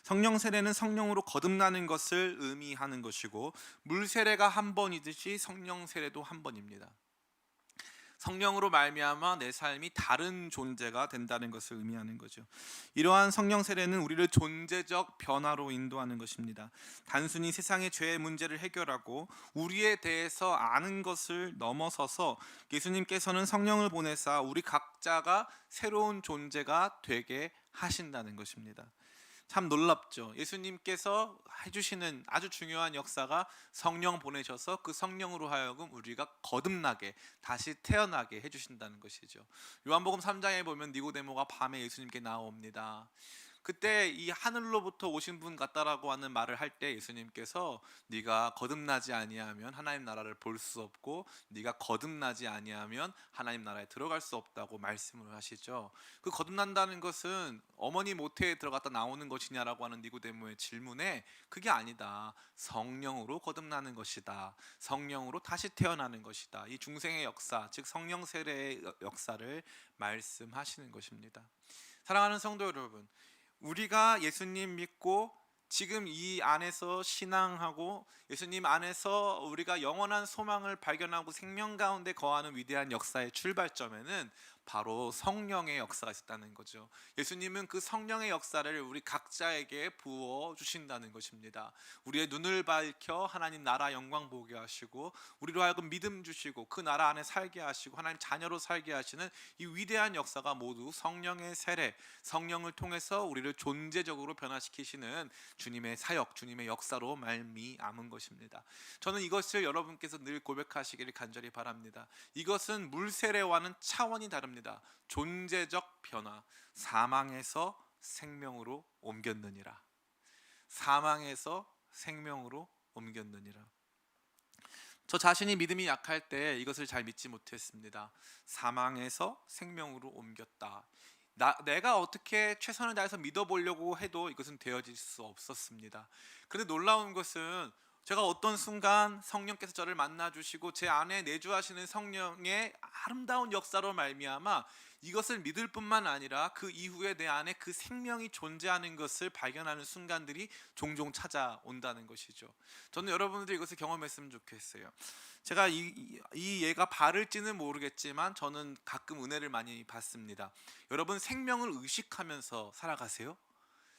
성령 세례는 성령으로 거듭나는 것을 의미하는 것이고, 물 세례가 한 번이듯이 성령 세례도 한 번입니다. 성령으로 말미암아 내 삶이 다른 존재가 된다는 것을 의미하는 거죠. 이러한 성령 세례는 우리를 존재적 변화로 인도하는 것입니다. 단순히 세상의 죄의 문제를 해결하고 우리에 대해서 아는 것을 넘어서서 예수님께서는 성령을 보내사 우리 각자가 새로운 존재가 되게 하신다는 것입니다. 참 놀랍죠. 예수님께서 해주시는 아주 중요한 역사가 성령 보내셔서 그 성령으로 하여금 우리가 거듭나게, 다시 태어나게 해주신다는 것이죠. 요한복음 3장에 보면 니고데모가 밤에 예수님께 나옵니다. 그때 이 하늘로부터 오신 분 같다라고 하는 말을 할 때 예수님께서 네가 거듭나지 아니하면 하나님 나라를 볼 수 없고 네가 거듭나지 아니하면 하나님 나라에 들어갈 수 없다고 말씀을 하시죠. 그 거듭난다는 것은 어머니 모태에 들어갔다 나오는 것이냐라고 하는 니고데모의 질문에 그게 아니다, 성령으로 거듭나는 것이다, 성령으로 다시 태어나는 것이다, 이 중생의 역사, 즉 성령 세례의 역사를 말씀하시는 것입니다. 사랑하는 성도 여러분, 우리가 예수님 믿고 지금 이 안에서 신앙하고 예수님 안에서 우리가 영원한 소망을 발견하고 생명 가운데 거하는 위대한 역사의 출발점에는 바로 성령의 역사가 있었다는 거죠. 예수님은 그 성령의 역사를 우리 각자에게 부어 주신다는 것입니다. 우리의 눈을 밝혀 하나님 나라 영광 보게 하시고 우리로 하여금 믿음 주시고 그 나라 안에 살게 하시고 하나님 자녀로 살게 하시는 이 위대한 역사가 모두 성령의 세례, 성령을 통해서 우리를 존재적으로 변화시키시는 주님의 사역, 주님의 역사로 말미암은 것입니다. 저는 이것을 여러분께서 늘 고백하시기를 간절히 바랍니다. 이것은 물 세례와는 차원이 다릅니다. 존재적 변화, 사망에서 생명으로 옮겼느니라. 사망에서 생명으로 옮겼느니라. 저 자신이 믿음이 약할 때 이것을 잘 믿지 못했습니다. 사망에서 생명으로 옮겼다. 내가 어떻게 최선을 다해서 믿어보려고 해도 이것은 되어질 수 없었습니다. 그런데 놀라운 것은 제가 어떤 순간 성령께서 저를 만나주시고 제 안에 내주하시는 성령의 아름다운 역사로 말미암아 이것을 믿을 뿐만 아니라 그 이후에 내 안에 그 생명이 존재하는 것을 발견하는 순간들이 종종 찾아온다는 것이죠. 저는 여러분들이 이것을 경험했으면 좋겠어요. 제가 이 예가 바를지는 모르겠지만 저는 가끔 은혜를 많이 받습니다. 여러분, 생명을 의식하면서 살아가세요?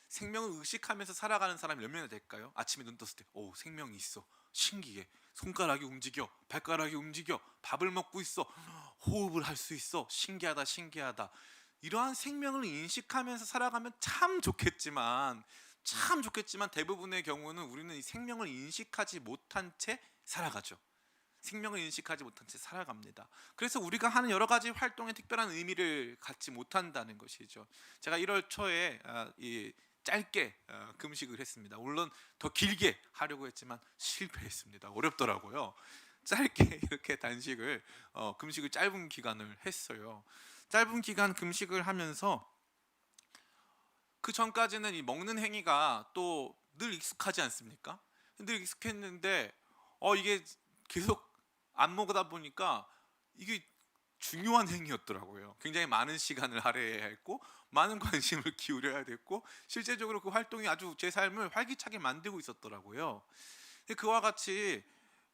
생명을 의식하면서 살아가는 사람이 몇 명이나 될까요? 아침에 눈 떴을 때 생명이 있어, 신기해, 손가락이 움직여, 발가락이 움직여, 밥을 먹고 있어, 호흡을 할 수 있어, 신기하다 신기하다. 이러한 생명을 인식하면서 살아가면 참 좋겠지만 대부분의 경우는 우리는 이 생명을 인식하지 못한 채 살아가죠. 생명을 인식하지 못한 채 살아갑니다. 그래서 우리가 하는 여러 가지 활동에 특별한 의미를 갖지 못한다는 것이죠. 제가 1월 초에 짧게 금식을 했습니다. 물론 더 길게 하려고 했지만 실패했습니다. 어렵더라고요. 짧게 이렇게 금식을 짧은 기간을 했어요. 짧은 기간 금식을 하면서 그 전까지는 이 먹는 행위가 또 늘 익숙하지 않습니까? 늘 익숙했는데 이게 계속 안 먹다 보니까 이게 중요한 행위였더라고요. 굉장히 많은 시간을 할애해야 했고 많은 관심을 기울여야 됐고 실제적으로 그 활동이 아주 제 삶을 활기차게 만들고 있었더라고요. 근데 그와 같이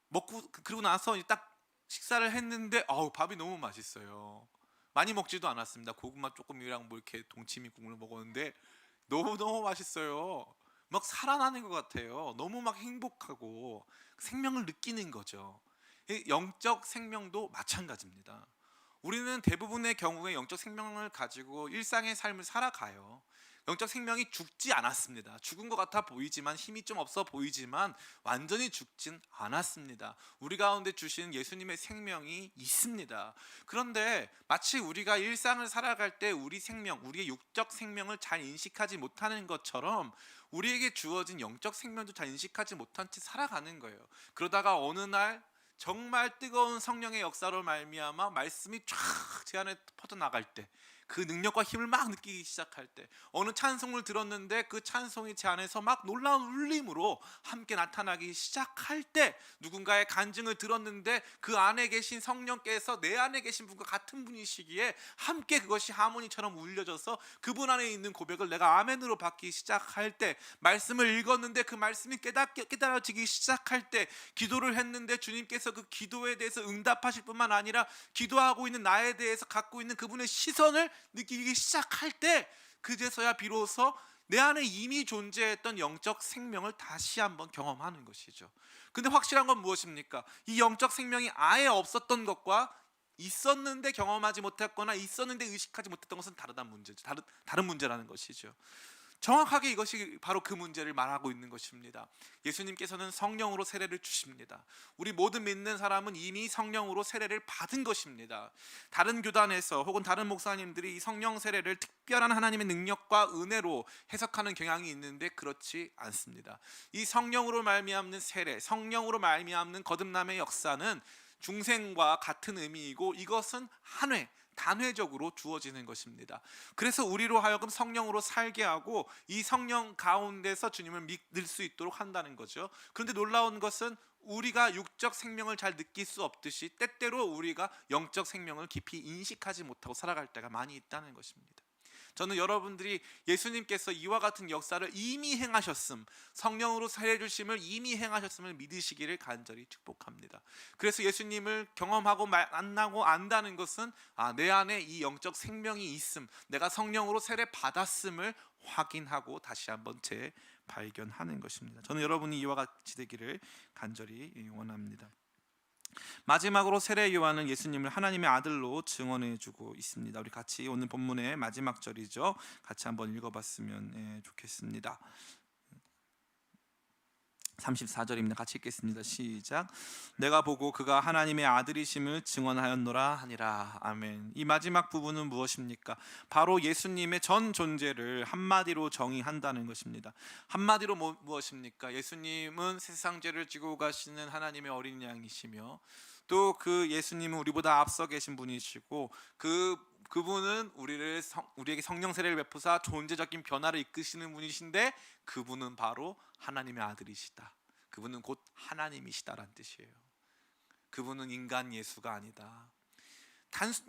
먹고 그러고 나서 딱 식사를 했는데 밥이 너무 맛있어요. 많이 먹지도 않았습니다. 고구마 조금이랑 뭐 이렇게 동치미 국물을 먹었는데 너무너무 맛있어요. 막 살아나는 것 같아요. 너무 막 행복하고 생명을 느끼는 거죠. 이 영적 생명도 마찬가지입니다. 우리는 대부분의 경우에 영적 생명을 가지고 일상의 삶을 살아가요. 영적 생명이 죽지 않았습니다. 죽은 것 같아 보이지만 힘이 좀 없어 보이지만 완전히 죽진 않았습니다. 우리 가운데 주신 예수님의 생명이 있습니다. 그런데 마치 우리가 일상을 살아갈 때 우리 생명, 우리의 육적 생명을 잘 인식하지 못하는 것처럼 우리에게 주어진 영적 생명도 잘 인식하지 못한 채 살아가는 거예요. 그러다가 어느 날 정말 뜨거운 성령의 역사로 말미암아 말씀이 쫙 제 안에 퍼져나갈 때, 그 능력과 힘을 막 느끼기 시작할 때, 어느 찬송을 들었는데 그 찬송이 제 안에서 막 놀라운 울림으로 함께 나타나기 시작할 때, 누군가의 간증을 들었는데 그 안에 계신 성령께서 내 안에 계신 분과 같은 분이시기에 함께 그것이 하모니처럼 울려져서 그분 안에 있는 고백을 내가 아멘으로 받기 시작할 때, 말씀을 읽었는데 그 말씀이 깨달아지기 시작할 때, 기도를 했는데 주님께서 그 기도에 대해서 응답하실 뿐만 아니라 기도하고 있는 나에 대해서 갖고 있는 그분의 시선을 느끼기 시작할 때, 그제서야 비로소 내 안에 이미 존재했던 영적 생명을 다시 한번 경험하는 것이죠. 근데 확실한 건 무엇입니까? 이 영적 생명이 아예 없었던 것과 있었는데 경험하지 못했거나 있었는데 의식하지 못했던 것은 다르다는 문제죠. 다른 문제라는 것이죠. 정확하게 이것이 바로 그 문제를 말하고 있는 것입니다. 예수님께서는 성령으로 세례를 주십니다. 우리 모든 믿는 사람은 이미 성령으로 세례를 받은 것입니다. 다른 교단에서 혹은 다른 목사님들이 이 성령 세례를 특별한 하나님의 능력과 은혜로 해석하는 경향이 있는데 그렇지 않습니다. 이 성령으로 말미암는 세례, 성령으로 말미암는 거듭남의 역사는 중생과 같은 의미이고 이것은 한 회, 단회적으로 주어지는 것입니다. 그래서 우리로 하여금 성령으로 살게 하고 이 성령 가운데서 주님을 믿을 수 있도록 한다는 거죠. 그런데 놀라운 것은 우리가 육적 생명을 잘 느낄 수 없듯이 때때로 우리가 영적 생명을 깊이 인식하지 못하고 살아갈 때가 많이 있다는 것입니다. 저는 여러분들이 예수님께서 이와 같은 역사를 이미 행하셨음, 성령으로 세례 주심을 이미 행하셨음을 믿으시기를 간절히 축복합니다. 그래서 예수님을 경험하고 만나고 안다는 것은 내 안에 이 영적 생명이 있음, 내가 성령으로 세례 받았음을 확인하고 다시 한번 재발견하는 것입니다. 저는 여러분이 이와 같이 되기를 간절히 원합니다. 마지막으로 세례 요한은 예수님을 하나님의 아들로 증언해주고 있습니다. 우리 같이 오늘 본문의 마지막 절이죠. 같이 한번 읽어봤으면 좋겠습니다. 34절입니다. 같이 읽겠습니다. 시작. 내가 보고 그가 하나님의 아들이심을 증언하였노라 하니라. 아멘. 이 마지막 부분은 무엇입니까? 바로 예수님의 전 존재를 한마디로 정의한다는 것입니다. 한마디로 무엇입니까? 예수님은 세상 죄를 지고 가시는 하나님의 어린 양이시며 또 그 예수님은 우리보다 앞서 계신 분이시고 그분은 우리에게 성령 세례를 베푸사 존재적인 변화를 이끄시는 분이신데 그분은 바로 하나님의 아들이시다. 그분은 곧 하나님이시다라는 뜻이에요. 그분은 인간 예수가 아니다.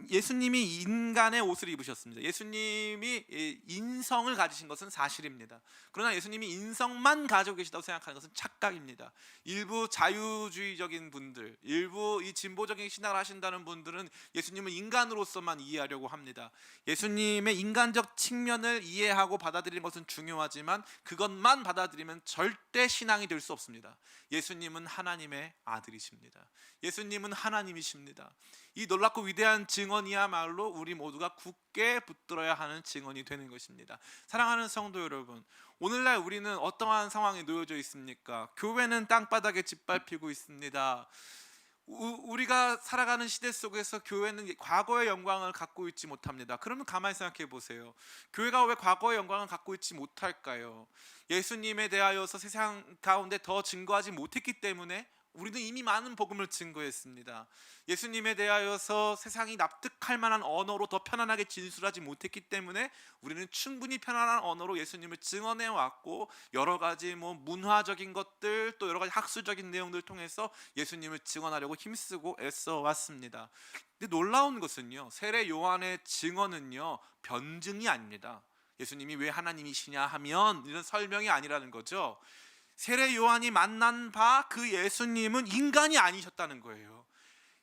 예수님이 인간의 옷을 입으셨습니다. 예수님이 인성을 가지신 것은 사실입니다. 그러나 예수님이 인성만 가지고 계시다고 생각하는 것은 착각입니다. 일부 자유주의적인 분들, 일부 이 진보적인 신앙을 하신다는 분들은 예수님을 인간으로서만 이해하려고 합니다. 예수님의 인간적 측면을 이해하고 받아들이는 것은 중요하지만 그것만 받아들이면 절대 신앙이 될 수 없습니다. 예수님은 하나님의 아들이십니다. 예수님은 하나님이십니다. 이 놀랍고 위대한 증언이야말로 우리 모두가 굳게 붙들어야 하는 증언이 되는 것입니다. 사랑하는 성도 여러분, 오늘날 우리는 어떠한 상황에 놓여져 있습니까? 교회는 땅바닥에 짓밟히고 있습니다. 우리가 살아가는 시대 속에서 교회는 과거의 영광을 갖고 있지 못합니다. 그러면 가만히 생각해 보세요. 교회가 왜 과거의 영광을 갖고 있지 못할까요? 예수님에 대하여서 세상 가운데 더 증거하지 못했기 때문에 우리는 이미 많은 복음을 증거했습니다. 예수님에 대하여서 세상이 납득할 만한 언어로 더 편안하게 진술하지 못했기 때문에 우리는 충분히 편안한 언어로 예수님을 증언해 왔고, 여러 가지 문화적인 것들, 또 여러 가지 학술적인 내용들을 통해서 예수님을 증언하려고 힘쓰고 애써 왔습니다. 근데 놀라운 것은요, 세례 요한의 증언은요 변증이 아닙니다. 예수님이 왜 하나님이시냐 하면 이런 설명이 아니라는 거죠. 세례 요한이 만난 바 그 예수님은 인간이 아니셨다는 거예요.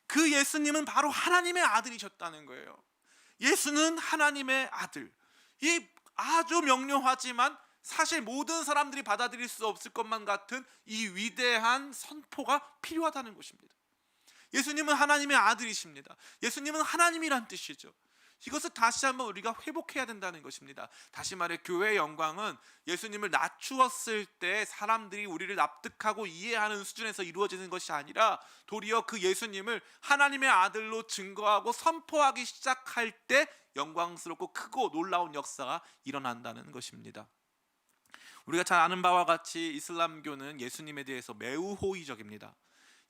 그 예수님은 바로 하나님의 아들이셨다는 거예요. 예수는 하나님의 아들. 이 아주 명료하지만 사실 모든 사람들이 받아들일 수 없을 것만 같은 이 위대한 선포가 필요하다는 것입니다. 예수님은 하나님의 아들이십니다. 예수님은 하나님이란 뜻이죠. 이것을 다시 한번 우리가 회복해야 된다는 것입니다. 다시 말해 교회의 영광은 예수님을 낮추었을 때 사람들이 우리를 납득하고 이해하는 수준에서 이루어지는 것이 아니라, 도리어 그 예수님을 하나님의 아들로 증거하고 선포하기 시작할 때 영광스럽고 크고 놀라운 역사가 일어난다는 것입니다. 우리가 잘 아는 바와 같이 이슬람교는 예수님에 대해서 매우 호의적입니다.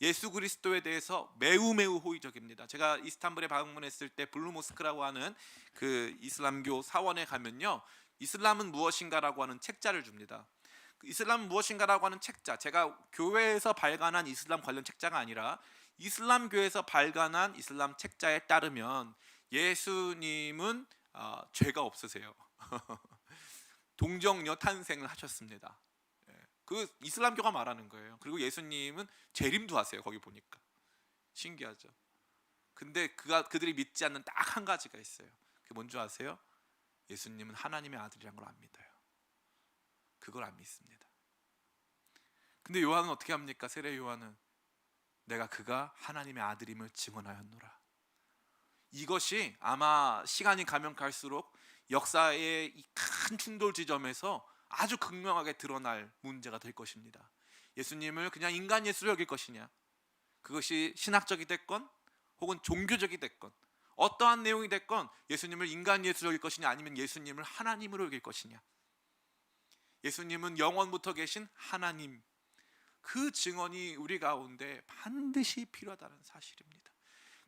예수 그리스도에 대해서 매우 호의적입니다. 제가 이스탄불에 방문했을 때 블루모스크라고 하는 그 이슬람교 사원에 가면요, 이슬람은 무엇인가라고 하는 책자를 줍니다. 이슬람은 무엇인가라고 하는 책자, 제가 교회에서 발간한 이슬람 관련 책자가 아니라 이슬람교에서 발간한 이슬람 책자에 따르면 예수님은 죄가 없으세요. 동정녀 탄생을 하셨습니다. 그 이슬람교가 말하는 거예요. 그리고 예수님은 재림도 하세요. 거기 보니까 신기하죠. 근데 그들이 믿지 않는 딱 한 가지가 있어요. 그게 뭔지 아세요? 예수님은 하나님의 아들이란 걸 안 믿어요. 그걸 안 믿습니다. 근데 요한은 어떻게 합니까? 세례 요한은 내가 그가 하나님의 아들임을 증언하였노라. 이것이 아마 시간이 가면 갈수록 역사의 이 큰 충돌 지점에서 아주 극명하게 드러날 문제가 될 것입니다. 예수님을 그냥 인간 예수로 여길 것이냐, 그것이 신학적이 됐건 혹은 종교적이 됐건 어떠한 내용이 됐건 예수님을 인간 예수로 여길 것이냐, 아니면 예수님을 하나님으로 여길 것이냐. 예수님은 영원부터 계신 하나님, 그 증언이 우리 가운데 반드시 필요하다는 사실입니다.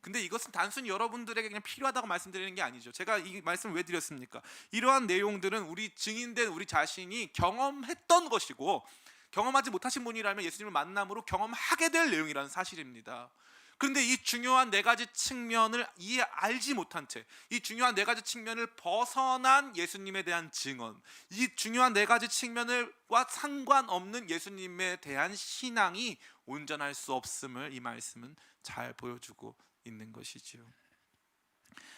근데 이것은 단순히 여러분들에게 그냥 필요하다고 말씀드리는 게 아니죠. 제가 이 말씀을 왜 드렸습니까? 이러한 내용들은 우리 증인된 우리 자신이 경험했던 것이고, 경험하지 못하신 분이라면 예수님을 만남으로 경험하게 될 내용이라는 사실입니다. 그런데 이 중요한 네 가지 측면을 알지 못한 채, 이 중요한 네 가지 측면을 벗어난 예수님에 대한 증언, 이 중요한 네 가지 측면과 상관없는 예수님에 대한 신앙이 온전할 수 없음을 이 말씀은 잘 보여주고 있는 것이지요.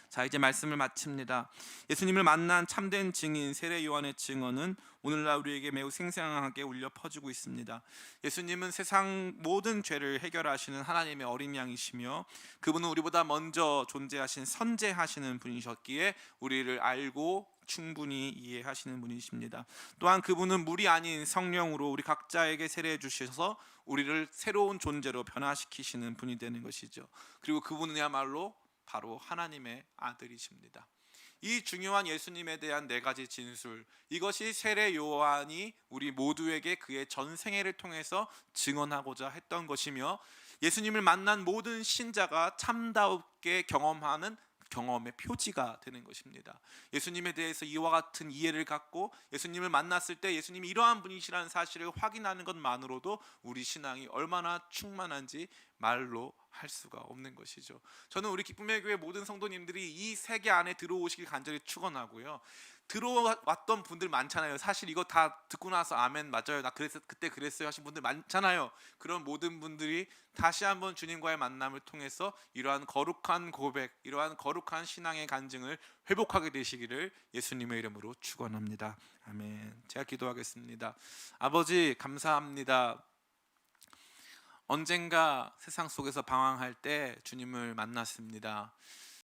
자, 이제 말씀을 마칩니다. 예수님을 만난 참된 증인 세례 요한의 증언은 오늘날 우리에게 매우 생생하게 울려 퍼지고 있습니다. 예수님은 세상 모든 죄를 해결하시는 하나님의 어린 양이시며, 그분은 우리보다 먼저 존재하신 선재하시는 분이셨기에 우리를 알고 충분히 이해하시는 분이십니다. 또한 그분은 물이 아닌 성령으로 우리 각자에게 세례해 주셔서 우리를 새로운 존재로 변화시키시는 분이 되는 것이죠. 그리고 그분은야말로 바로 하나님의 아들이십니다. 이 중요한 예수님에 대한 네 가지 진술, 이것이 세례 요한이 우리 모두에게 그의 전생애를 통해서 증언하고자 했던 것이며, 예수님을 만난 모든 신자가 참다웁게 경험하는 경험의 표지가 되는 것입니다. 예수님에 대해서 이와 같은 이해를 갖고 예수님을 만났을 때 예수님이 이러한 분이시라는 사실을 확인하는 것만으로도 우리 신앙이 얼마나 충만한지 말로 할 수가 없는 것이죠. 저는 우리 기쁨의 교회 모든 성도님들이 이 세계 안에 들어오시길 간절히 축원하고요. 들어왔던 분들 많잖아요. 사실 이거 다 듣고 나서 아멘 맞아요, 나 그때 그랬어요 하신 분들 많잖아요. 그런 모든 분들이 다시 한번 주님과의 만남을 통해서 이러한 거룩한 고백, 이러한 거룩한 신앙의 간증을 회복하게 되시기를 예수님의 이름으로 축원합니다. 아멘. 제가 기도하겠습니다. 아버지, 감사합니다. 언젠가 세상 속에서 방황할 때 주님을 만났습니다.